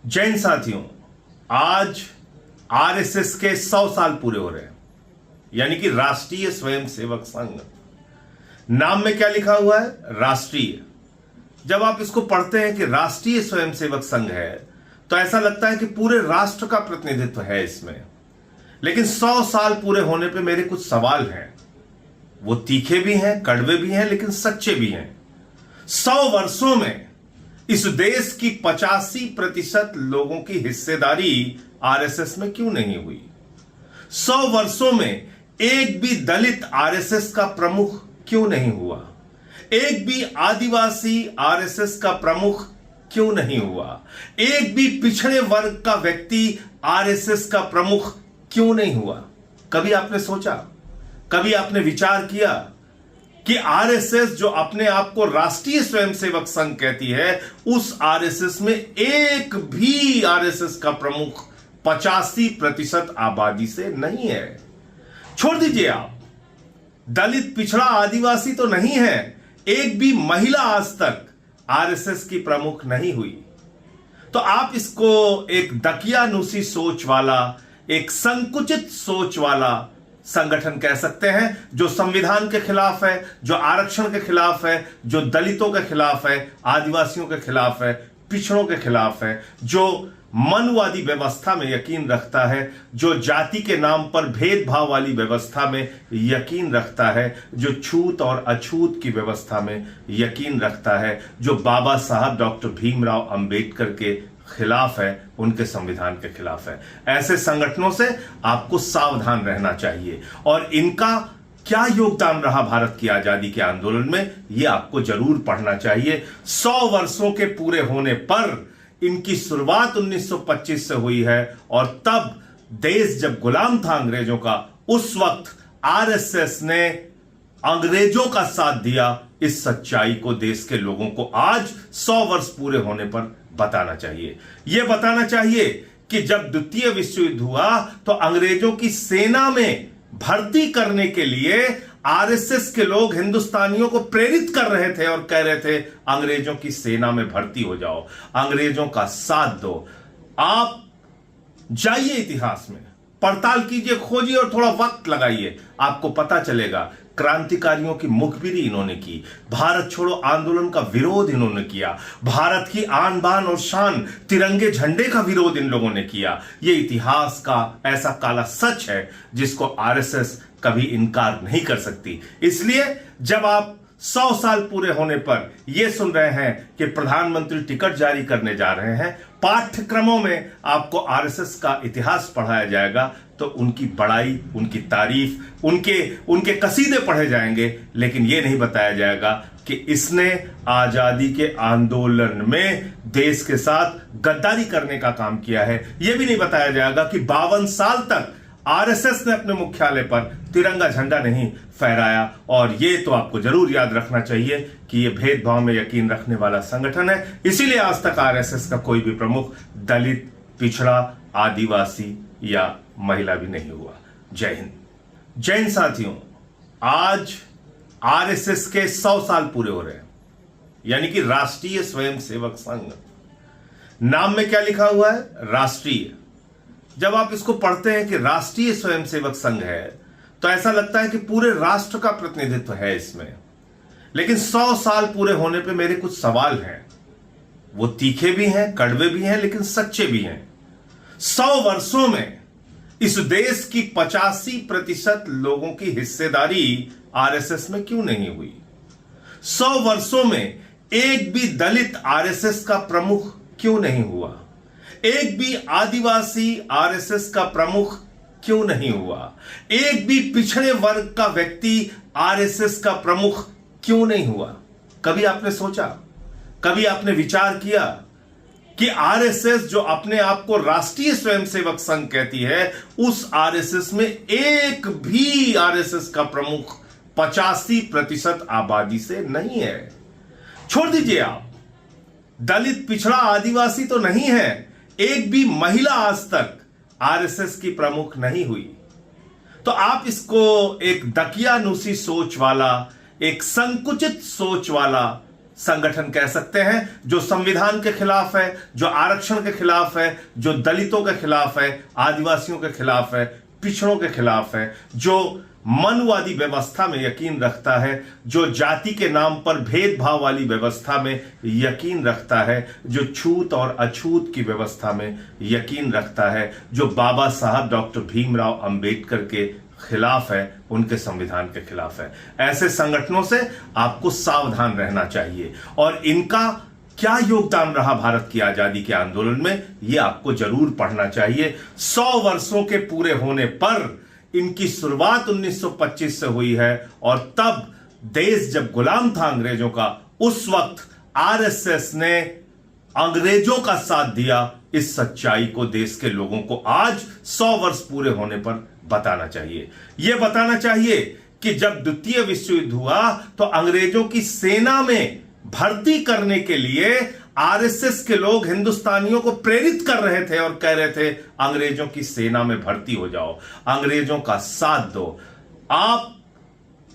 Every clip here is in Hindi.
जैन साथियों, आज आरएसएस के 100 साल पूरे हो रहे हैं, यानी कि राष्ट्रीय स्वयंसेवक संघ। नाम में क्या लिखा हुआ है? राष्ट्रीय। जब आप इसको पढ़ते हैं कि राष्ट्रीय स्वयंसेवक संघ है तो ऐसा लगता है कि पूरे राष्ट्र का प्रतिनिधित्व है इसमें। लेकिन 100 साल पूरे होने पे मेरे कुछ सवाल हैं। वो तीखे भी हैं, कड़वे भी हैं, लेकिन सच्चे भी हैं। 100 वर्षों में इस देश की 85% लोगों की हिस्सेदारी आरएसएस में क्यों नहीं हुई? 100 वर्षों में एक भी दलित आरएसएस का प्रमुख क्यों नहीं हुआ? एक भी आदिवासी आरएसएस का प्रमुख क्यों नहीं हुआ? एक भी पिछड़े वर्ग का व्यक्ति आरएसएस का प्रमुख क्यों नहीं हुआ? कभी आपने सोचा, कभी आपने विचार किया कि आरएसएस जो अपने आप को राष्ट्रीय स्वयंसेवक संघ कहती है, उस आरएसएस में एक भी आरएसएस का प्रमुख 85% आबादी से नहीं है? छोड़ दीजिए, आप दलित, पिछड़ा, आदिवासी तो नहीं है, एक भी महिला आज तक आरएसएस की प्रमुख नहीं हुई। तो आप इसको एक दकियानूसी सोच वाला, एक संकुचित सोच वाला संगठन कह सकते हैं, जो संविधान के खिलाफ है, जो आरक्षण के खिलाफ है, जो दलितों के खिलाफ है, आदिवासियों के खिलाफ है, पिछड़ों के खिलाफ है, जो मनुवादी व्यवस्था में यकीन रखता है, जो जाति के नाम पर भेदभाव वाली व्यवस्था में यकीन रखता है, जो छूत और अछूत की व्यवस्था में यकीन रखता है, जो बाबा साहब डॉक्टर भीमराव अंबेडकर के खिलाफ है, उनके संविधान के खिलाफ है। ऐसे संगठनों से आपको सावधान रहना चाहिए। और इनका क्या योगदान रहा भारत की आजादी के आंदोलन में, यह आपको जरूर पढ़ना चाहिए। 100 वर्षों के पूरे होने पर इनकी शुरुआत 1925 से हुई है, और तब देश जब गुलाम था अंग्रेजों का, उस वक्त आरएसएस ने अंग्रेजों का साथ दिया। इस सच्चाई को देश के लोगों को आज 100 वर्ष पूरे होने पर बताना चाहिए। यह बताना चाहिए कि जब द्वितीय विश्व युद्ध हुआ तो अंग्रेजों की सेना में भर्ती करने के लिए आरएसएस के लोग हिंदुस्तानियों को प्रेरित कर रहे थे और कह रहे थे, अंग्रेजों की सेना में भर्ती हो जाओ, अंग्रेजों का साथ दो। आप जाइए, इतिहास में पड़ताल कीजिए, खोजिए और थोड़ा वक्त लगाइए, आपको पता चलेगा। क्रांतिकारियों की मुखबिरी इन्होंने की, भारत छोड़ो आंदोलन का विरोध इन्होंने किया, भारत की आन बान और शान तिरंगे झंडे का विरोध इन लोगों ने किया। यह इतिहास का ऐसा काला सच है जिसको आरएसएस कभी इनकार नहीं कर सकती। इसलिए जब आप 100 साल पूरे होने पर यह सुन रहे हैं कि प्रधानमंत्री टिकट जारी करने जा रहे हैं, पाठ्यक्रमों में आपको आरएसएस का इतिहास पढ़ाया जाएगा, तो उनकी बड़ाई, उनकी तारीफ, उनके कसीदे पढ़े जाएंगे, लेकिन यह नहीं बताया जाएगा कि इसने आजादी के आंदोलन में देश के साथ गद्दारी करने का काम किया है। यह भी नहीं बताया जाएगा कि 52 साल तक आरएसएस ने अपने मुख्यालय पर तिरंगा झंडा नहीं फहराया। और यह तो आपको जरूर याद रखना चाहिए कि यह भेदभाव में यकीन रखने वाला संगठन है। इसीलिए आज तक आरएसएस का कोई भी प्रमुख दलित, पिछड़ा, आदिवासी या महिला भी नहीं हुआ। जय हिंद। जैन साथियों, आज आरएसएस के 100 साल पूरे हो रहे हैं, यानी कि राष्ट्रीय स्वयंसेवक संघ। नाम में क्या लिखा हुआ है? राष्ट्रीय। जब आप इसको पढ़ते हैं कि राष्ट्रीय स्वयंसेवक संघ है तो ऐसा लगता है कि पूरे राष्ट्र का प्रतिनिधित्व है इसमें। लेकिन 100 साल पूरे होने पे मेरे कुछ सवाल हैं। वो तीखे भी हैं, कड़वे भी हैं, लेकिन सच्चे भी हैं। 100 वर्षों में इस देश की 85% लोगों की हिस्सेदारी आरएसएस में क्यों नहीं हुई? 100 वर्षों में एक भी दलित आरएसएस का प्रमुख क्यों नहीं हुआ? एक भी आदिवासी आरएसएस का प्रमुख क्यों नहीं हुआ? एक भी पिछड़े वर्ग का व्यक्ति आरएसएस का प्रमुख क्यों नहीं हुआ? कभी आपने सोचा, कभी आपने विचार किया कि आरएसएस जो अपने आप को राष्ट्रीय स्वयंसेवक संघ कहती है, उस आरएसएस में एक भी आरएसएस का प्रमुख 85% आबादी से नहीं है? छोड़ दीजिए, आप दलित, पिछड़ा, आदिवासी तो नहीं है, एक भी महिला आज तक आरएसएस की प्रमुख नहीं हुई। तो आप इसको एक दकियानूसी सोच वाला, एक संकुचित सोच वाला संगठन कह सकते हैं जो संविधान के खिलाफ है, जो आरक्षण के खिलाफ है, जो दलितों के खिलाफ है, आदिवासियों के खिलाफ है, पिछड़ों के खिलाफ है, जो मनवादी व्यवस्था में यकीन रखता है, जो जाति के नाम पर भेदभाव वाली व्यवस्था में यकीन रखता है, जो छूत और अछूत की व्यवस्था में यकीन रखता है, जो बाबा साहब डॉक्टर भीमराव अंबेडकर के खिलाफ है, उनके संविधान के खिलाफ है। ऐसे संगठनों से आपको सावधान रहना चाहिए और इनका क्या योगदान रहा भारत की आजादी के आंदोलन में, यह आपको जरूर पढ़ना चाहिए। 100 वर्षों के पूरे होने पर इनकी शुरुआत 1925 से हुई है और तब देश जब गुलाम था अंग्रेजों का, उस वक्त आरएसएस ने अंग्रेजों का साथ दिया। इस सच्चाई को देश के लोगों को आज 100 वर्ष पूरे होने पर बताना चाहिए। यह बताना चाहिए कि जब द्वितीय विश्व युद्ध हुआ तो अंग्रेजों की सेना में भर्ती करने के लिए आरएसएस के लोग हिंदुस्तानियों को प्रेरित कर रहे थे और कह रहे थे अंग्रेजों की सेना में भर्ती हो जाओ, अंग्रेजों का साथ दो। आप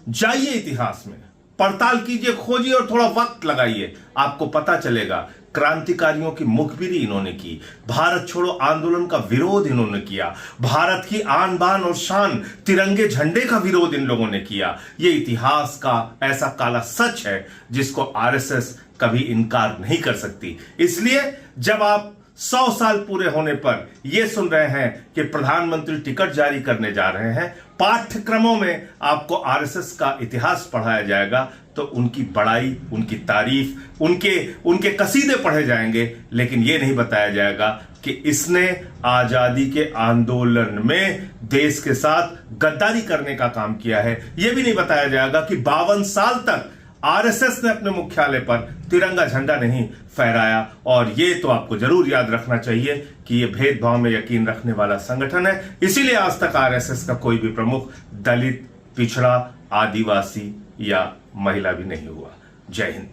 जाइए इतिहास में, पड़ताल कीजिए, खोजिए और थोड़ा वक्त लगाइए, आपको पता चलेगा क्रांतिकारियों की मुखबिरी इन्होंने की, भारत छोड़ो आंदोलन का विरोध इन्होंने किया, भारत की आन बान और शान तिरंगे झंडे का विरोध इन लोगों ने किया। यह इतिहास का ऐसा काला सच है जिसको आरएसएस कभी इनकार नहीं कर सकती। इसलिए जब आप 100 साल पूरे होने पर यह सुन रहे हैं कि प्रधानमंत्री टिकट जारी करने जा रहे हैं, पाठ्यक्रमों में आपको आरएसएस का इतिहास पढ़ाया जाएगा, तो उनकी बड़ाई, उनकी तारीफ, उनके कसीदे पढ़े जाएंगे, लेकिन यह नहीं बताया जाएगा कि इसने आजादी के आंदोलन में देश के साथ गद्दारी करने का काम किया है। यह भी नहीं बताया जाएगा कि 52 साल तक आरएसएस ने अपने मुख्यालय पर तिरंगा झंडा नहीं फहराया। और यह तो आपको जरूर याद रखना चाहिए कि यह भेदभाव में यकीन रखने वाला संगठन है। इसीलिए आज तक आरएसएस का कोई भी प्रमुख दलित, पिछड़ा, आदिवासी या महिला भी नहीं हुआ। जय हिंद।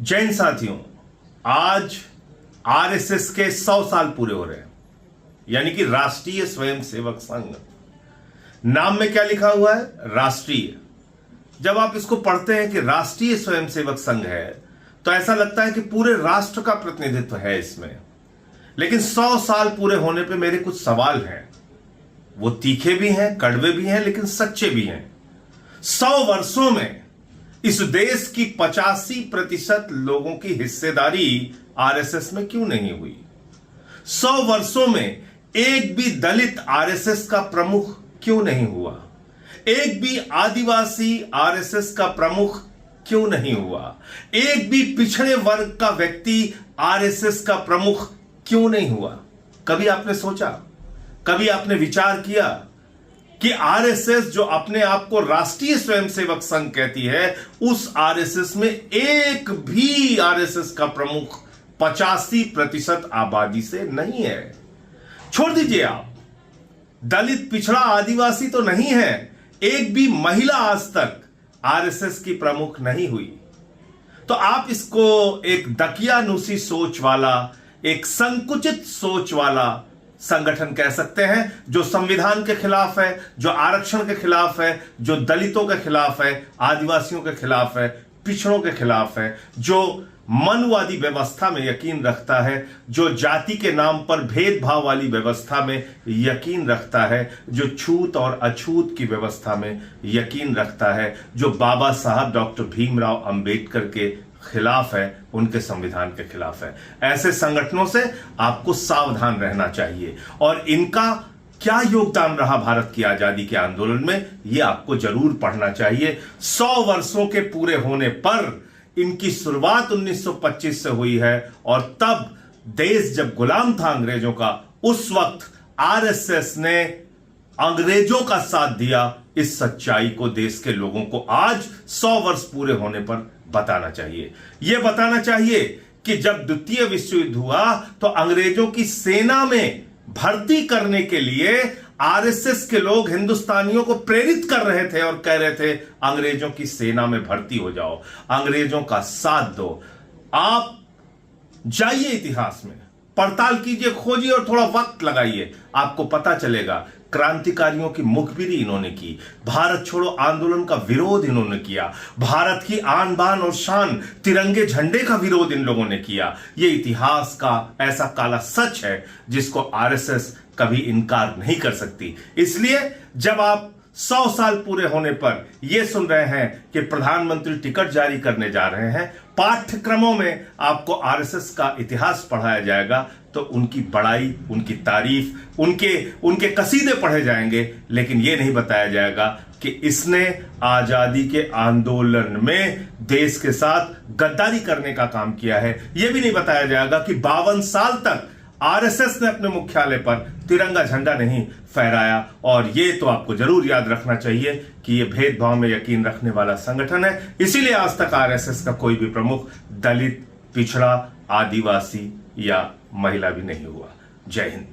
जय हिंद साथियों, आज आरएसएस के 100 साल पूरे हो रहे हैं, यानी कि राष्ट्रीय स्वयंसेवक संघ। नाम में क्या लिखा हुआ है? राष्ट्रीय। जब आप इसको पढ़ते हैं कि राष्ट्रीय स्वयंसेवक संघ है तो ऐसा लगता है कि पूरे राष्ट्र का प्रतिनिधित्व है इसमें। लेकिन 100 साल पूरे होने पे मेरे कुछ सवाल हैं, वो तीखे भी हैं, कड़वे भी हैं, लेकिन सच्चे भी हैं। 100 वर्षों में इस देश की 85% लोगों की हिस्सेदारी आरएसएस में क्यों नहीं हुई? 100 वर्षों में एक भी दलित आरएसएस का प्रमुख क्यों नहीं हुआ? एक भी आदिवासी आरएसएस का प्रमुख क्यों नहीं हुआ? एक भी पिछड़े वर्ग का व्यक्ति आरएसएस का प्रमुख क्यों नहीं हुआ? कभी आपने सोचा, कभी आपने विचार किया कि आरएसएस जो अपने आप को राष्ट्रीय स्वयंसेवक संघ कहती है, उस आरएसएस में एक भी आरएसएस का प्रमुख 85% आबादी से नहीं है। छोड़ दीजिए आप, दलित, पिछड़ा, आदिवासी तो नहीं है, एक भी महिला आज तक आरएसएस की प्रमुख नहीं हुई। तो आप इसको एक दकियानुसी सोच वाला, एक संकुचित सोच वाला संगठन कह सकते हैं, जो संविधान के खिलाफ है, जो आरक्षण के खिलाफ है, जो दलितों के खिलाफ है, आदिवासियों के खिलाफ है, पिछड़ों के खिलाफ है, जो मनवादी व्यवस्था में यकीन रखता है, जो जाति के नाम पर भेदभाव वाली व्यवस्था में यकीन रखता है, जो छूत और अछूत की व्यवस्था में यकीन रखता है, जो बाबा साहब डॉक्टर भीमराव अंबेडकर के खिलाफ है, उनके संविधान के खिलाफ है। ऐसे संगठनों से आपको सावधान रहना चाहिए और इनका क्या योगदान रहा भारत की आजादी के आंदोलन में, यह आपको जरूर पढ़ना चाहिए। 100 वर्षों के पूरे होने पर इनकी शुरुआत 1925 से हुई है और तब देश जब गुलाम था अंग्रेजों का, उस वक्त आरएसएस ने अंग्रेजों का साथ दिया। इस सच्चाई को देश के लोगों को आज 100 वर्ष पूरे होने पर बताना चाहिए। यह बताना चाहिए कि जब द्वितीय विश्व युद्ध हुआ तो अंग्रेजों की सेना में भर्ती करने के लिए आरएसएस के लोग हिंदुस्तानियों को प्रेरित कर रहे थे और कह रहे थे अंग्रेजों की सेना में भर्ती हो जाओ, अंग्रेजों का साथ दो। आप जाइए इतिहास में, पड़ताल कीजिए, खोजिए और थोड़ा वक्त लगाइए, आपको पता चलेगा क्रांतिकारियों की मुखबिरी इन्होंने की, भारत छोड़ो आंदोलन का विरोध इन्होंने किया, भारत की आन बान और शान तिरंगे झंडे का विरोध इन लोगों ने किया। यह इतिहास का ऐसा काला सच है जिसको आरएसएस कभी इनकार नहीं कर सकती। इसलिए जब आप 100 साल पूरे होने पर यह सुन रहे हैं कि प्रधानमंत्री टिकट जारी करने जा रहे हैं, पाठ्यक्रमों में आपको आरएसएस का इतिहास पढ़ाया जाएगा, तो उनकी बड़ाई, उनकी तारीफ, उनके कसीदे पढ़े जाएंगे, लेकिन यह नहीं बताया जाएगा कि इसने आजादी के आंदोलन में देश के साथ गद्दारी करने का काम किया है। यह भी नहीं बताया जाएगा कि 52 साल तक आरएसएस ने अपने मुख्यालय पर तिरंगा झंडा नहीं फहराया। और यह तो आपको जरूर याद रखना चाहिए कि यह भेदभाव में यकीन रखने वाला संगठन है। इसीलिए आज तक आरएसएस का कोई भी प्रमुख दलित, पिछड़ा, आदिवासी या महिला भी नहीं हुआ। जय हिंद।